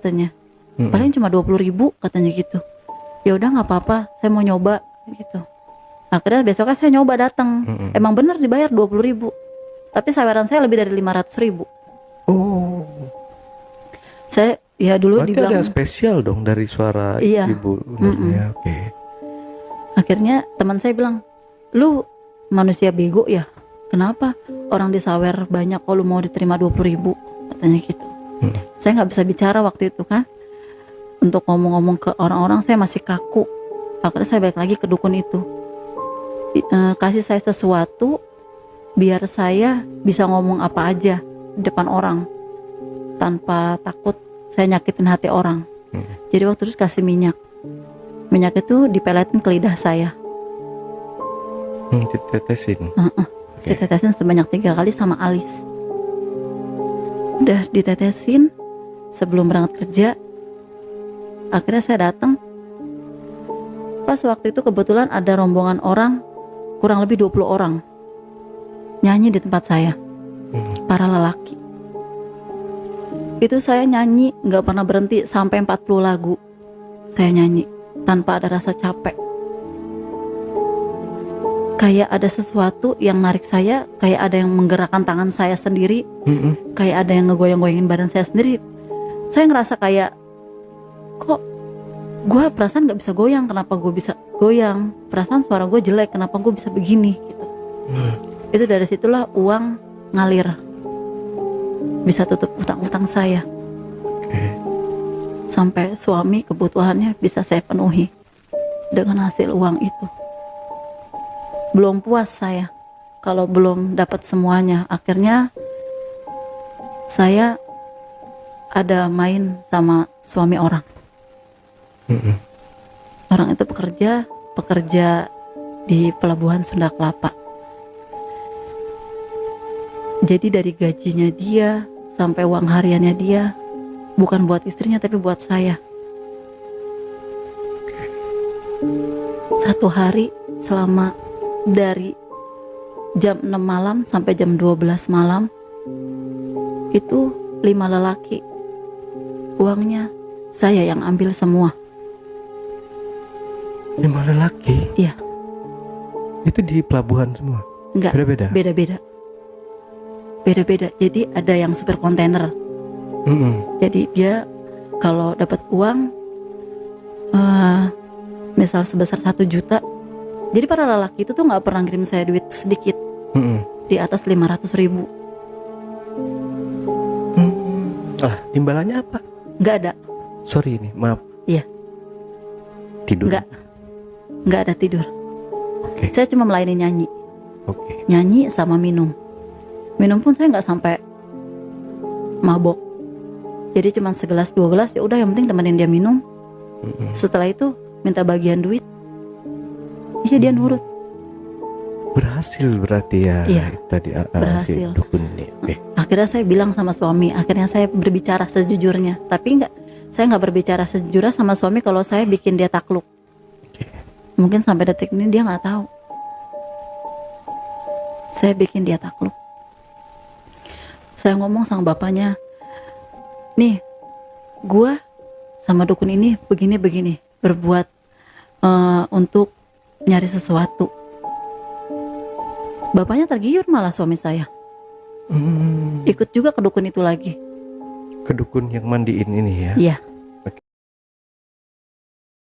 katanya. Paling cuma 20.000 katanya gitu. Ya udah nggak apa-apa, saya mau nyoba gitu. Akhirnya besoknya saya nyoba datang. Emang bener dibayar 20.000. Tapi saweran saya lebih dari 500.000. Oh. Saya ya dulu Berarti dibilang ada spesial dong dari suara iya. ibu. Ya, oke. Akhirnya teman saya bilang, lu manusia bego ya? Kenapa orang disawer banyak kok lu mau diterima 20.000? Katanya gitu. Saya nggak bisa bicara waktu itu kan. Untuk ngomong-ngomong ke orang-orang saya masih kaku. Akhirnya saya balik lagi ke dukun itu. Kasih saya sesuatu biar saya bisa ngomong apa aja di depan orang tanpa takut saya nyakitin hati orang. Jadi waktu itu kasih minyak. Minyak itu dipeletin ke lidah saya. Ditetesin. Ditetesin sebanyak 3 kali sama alis. Udah ditetesin sebelum berangkat kerja. Akhirnya saya datang. Pas waktu itu kebetulan ada rombongan orang, kurang lebih 20 orang, nyanyi di tempat saya. Para lelaki. Itu saya nyanyi gak pernah berhenti sampai 40 lagu. Saya nyanyi tanpa ada rasa capek. Kayak ada sesuatu yang narik saya, kayak ada yang menggerakkan tangan saya sendiri, kayak ada yang ngegoyang-goyangin badan saya sendiri. Saya ngerasa kayak, kok gue perasaan gak bisa goyang, kenapa gue bisa goyang? Perasaan suara gue jelek, kenapa gue bisa begini? Gitu. Itu dari situlah uang ngalir, bisa tutup utang-utang saya. Sampai suami kebutuhannya bisa saya penuhi dengan hasil uang itu. Belum puas saya kalau belum dapat semuanya. Akhirnya saya ada main sama suami orang. Orang itu pekerja di pelabuhan Sunda Kelapa. Jadi dari gajinya dia sampai uang hariannya dia bukan buat istrinya tapi buat saya. Satu hari selama dari jam 6 malam sampai jam 12 malam itu 5 lelaki. Uangnya saya yang ambil semua. 5 lelaki? Iya. Itu di pelabuhan semua? Enggak, beda-beda. Beda-beda. Jadi ada yang super kontainer. Jadi dia kalau dapat uang misal sebesar 1 juta, jadi para lelaki itu tuh nggak pernah ngirim saya duit sedikit, di atas 500.000. Imbalannya apa? Nggak ada. Sorry ini, maaf. Iya. Tidur? Nggak ada tidur. Saya cuma melayani nyanyi. Nyanyi sama minum. Minum pun saya nggak sampai mabok. Jadi cuma segelas 2 gelas, ya udah yang penting temenin dia minum. Setelah itu minta bagian duit. Iya, dia nurut. Berhasil berarti ya. Iya, tadi berhasil. Si dukun ini. Akhirnya saya bilang sama suami, akhirnya saya berbicara sejujurnya. Tapi saya nggak berbicara sejujurnya sama suami kalau saya bikin dia takluk. Mungkin sampai detik ini dia nggak tahu. Saya bikin dia takluk. Saya ngomong sama bapaknya, nih, gua sama dukun ini begini-begini, berbuat untuk nyari sesuatu. Bapaknya tergiur malah suami saya. Ikut juga ke dukun itu lagi. Ke dukun yang mandiin ini ya? Iya.